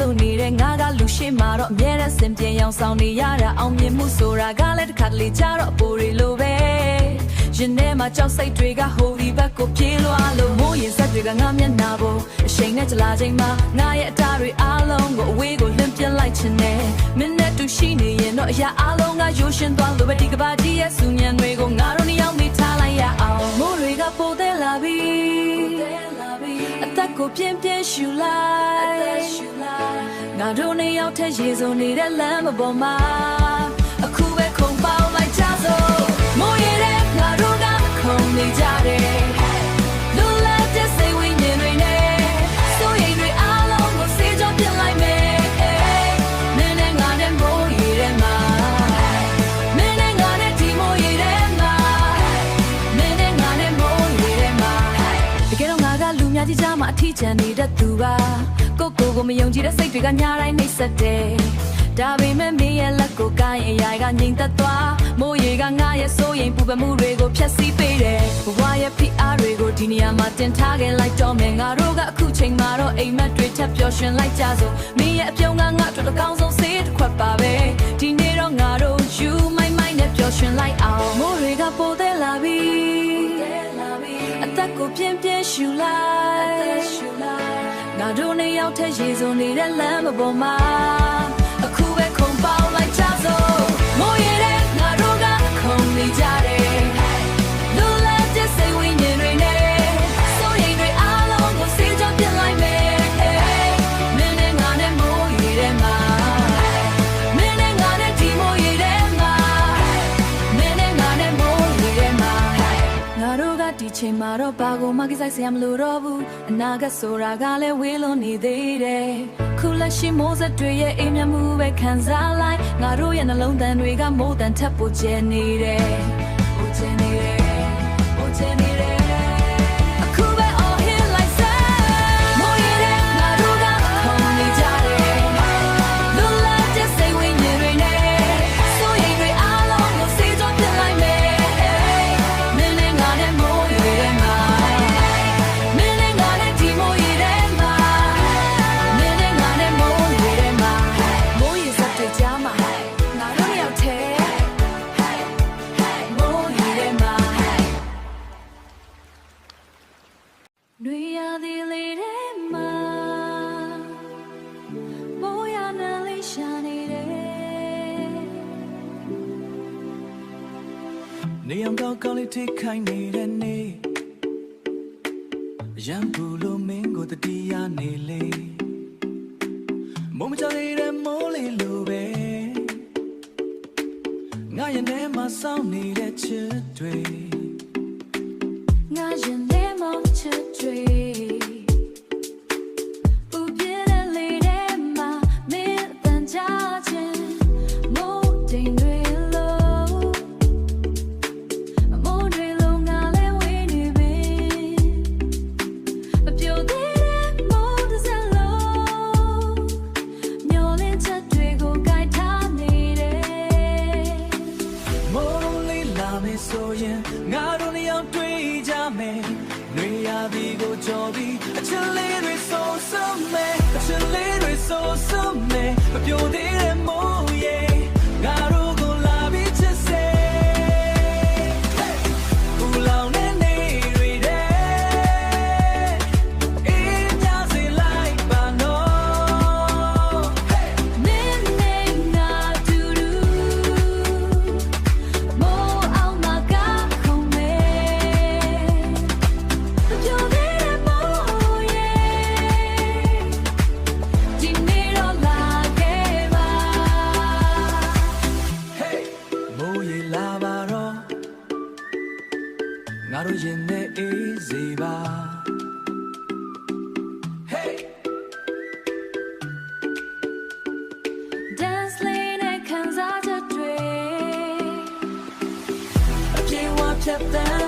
လို့နေတဲ့ငါကလူရှိမှတော့အမြဲတမ်းစင်ပြေအောင်ဆောင်နေရတာအောင်မြင်မှုဆိုတာကလည်းတစ်ခါတလေကြတော့အပေါ်တွေလိုပဲရင်ထဲမှာကြောက်စိတ်တွေကဟိုဒီဘက်ကိုပြေးလွှားလို့မိုးရင်ဆက်တွေကငါမျက်နှာပေါ်အချိန်နဲ့ကြလာချိန်မှာငါရဲ့အတားတွေအားလုံးကိုအဝေးကိုလွှင့်ပြလိုက်ချင်တယ်မင်းနဲ့တူရှိနေရင်တော့အရာအားလုံးကရိုးရှင်းသွားလို့ပဲဒီကဘာကြီးရဲ့စူညံတွေကိုငါတို့နှစ်ယောက်မိထားလိုက်ရအောင်မိုးတွေကပိုသေးလာပြီအသက်ကိုပြင်းပြင်းရှူလိုက်ငါတို့နှစ်ယောက်ထက်ရေစုံနေတဲ့လမ်းမပေါ်မှာအခုပဲခုံပေါင်းလိုက်ကြစို့မိုးရတဲ့ငါတို့ကခုံနေကြတယ်လူလက်တဲ့စိတ်ဝိညာဉ်တွေနဲ့စိုးရိမ်တွေအားလုံးကိုစေကြောပြလိုက်မယ်မင်းနဲ့ငါနဲ့မိုးရတဲ့မှာမင်းနဲ့ငါနဲ့ဒီမိုးရတဲ့မှာမင်းနဲ့ငါနဲ့မိုးရတဲ့မှာတကယ်တော့ငါကလူများကြီးကြားမှာအထီးကျန်နေတဲ့သူပါကိုမယုံကြည်တဲ့စိတ်တွေကညာတိုင်းနှိပ်စက်တယ်ဒါပေမဲ့မင်းရဲ့လက်ကိုကိုင်းအရာကငြိမ်သက်သွားမိုးရေကငါရဲ့စိုးရိမ်ပူပန်မှုတွေကိုဖျက်ဆီးပေးတယ်ဘဝရဲ့ဖိအားတွေကိုဒီနေရာမှာတင်ထားခဲ့လိုက်တော့မယ်ငါတို့ကအခုချိန်မှာတော့အိမ်မက်တွေထပ်ပျော်ရွှင်လိုက်ကြစို့မင်းရဲ့အပြုံးကငါတို့အကောင်းဆုံးစေးတစ်ခွက်ပါပဲဒီနေ့တော့ငါတို့ယူမိုင်းမိုင်းနဲ့ပျော်ရွှင်လိုက်အောင်မိုးတွေကပိုသေးလာပြီအသက်ကိုပြင်းပြင်းရှူလိုက်ငါတို့နှစ်ယောက်ထက်ရေစုံနေတဲ့လမ်းမပေါ်မှာအခုပဲခုံပေါင်းလိုက်ကြစို့မိုးရတဲ့ငါတို့ကခုံနေကြတယ်လူလက်တဲ့စိတ်ဝိညာဉ်တွေနဲ့စိုးရိမ်တွေအားလုံးကိုစေကြောပြလိုက်မယ်မင်းနဲ့ငါနဲ့မိုးရတဲ့မှာမင်းနဲ့ငါနဲ့ဒီမိုးရတဲ့မှာမင်းနဲ့ငါနဲ့မိုးရတဲ့မှာငါတို့ကဒီချိန်မှာတော့ဘာကိုမှကိစ္စဆရာမလို့တော့ဘူးအနာဂတ်ဆိုတာကလည်းဝေးလွန်နေသေးတယ်ခုလက်ရှိမိုးစက်တွေရဲ့အိမ်မြမှုပဲခံစားလိုက်ငါတို့ရဲ့နှလုံးသားတွေကမိုးတန်ထပ်ပိုကျဲနေတယ်ပိုကျဲနေတယ်ပိုကျဲနေတယ်အခုပဲ all hit like that မိုးရတဲ့ငါတို့ကခုံနေကြတယ်လူလက်တဲ့စိတ်ဝိညာဉ်တွေနဲ့စိုးရိမ်တွေအားလုံးကိုစေကြောပြလိုက်မယ်မင်းနဲ့ငါနဲ့မိုးရတဲ့မှာမင်းနဲ့ငါနဲ့ဒီမိုးရတဲ့မှာမင်းနဲ့ငါနဲ့မိုးရတဲ့မှာမိုးရစက်တွေကြားမှာငါတို့ရောက်ထဲမိုးရတဲ့မှာနွေရသည်လေးတဲ့မှာမိုးရနာလေးရှာနေတယ်နေအောင်ကောင်းလေးထိခိုင်းနေတဲ့နေရံပူလို့မင်းကိုတတိယနေလေမိုးမကြတဲ့မိုးလေးလိုပဲငါရဲ့ထဲမှာစောင့်နေတဲ့ချစ်တွေငါရင်ထဲမှာချစ်တွေပူပြင်းတဲ့လေထဲမှာမင်းတန်ကြခြင်းမိုးတိမ်တွေလို့မိုးတွေလုံးငါလည်းဝေးနေပြီမပြိုသေးတဲ့မိုးတစ်စက်လုံးမျောလင်းချက်တွေကိုကိုက်ထားနေတယ်မိုးလေးလာမယ်ဆိုရင်ငါတို့နှစ်ယောက်တွေ့ကြမယ်နွေရာသီကိုကြော်ပြီးအချစ်လေးတွေဆိုးစွမ်းမယ်အချစ်လေးတွေဆိုးစွမ်းမယ်မပြိုသေးတဲ့မိုးရေငါတို့ကိုလာပြီးချစ်စေဦးလောင်တဲ့နေတွေတဲ့အေးမြစေလိုက်ပါနော်မင်းနဲ့ငါတူတူမိုးအောင်မှာကခုံမယ်မပြောသေးတဲ့မိုးရေဒီနေ့တော့လာခဲ့ပါ Hey မိုးရေလာပါတော့ငါတို့ရင်နဲ့အေးစေပါ Hey dance လေးနဲ့ခံစားချက်တွေအပြေဝဖြတ်သန်း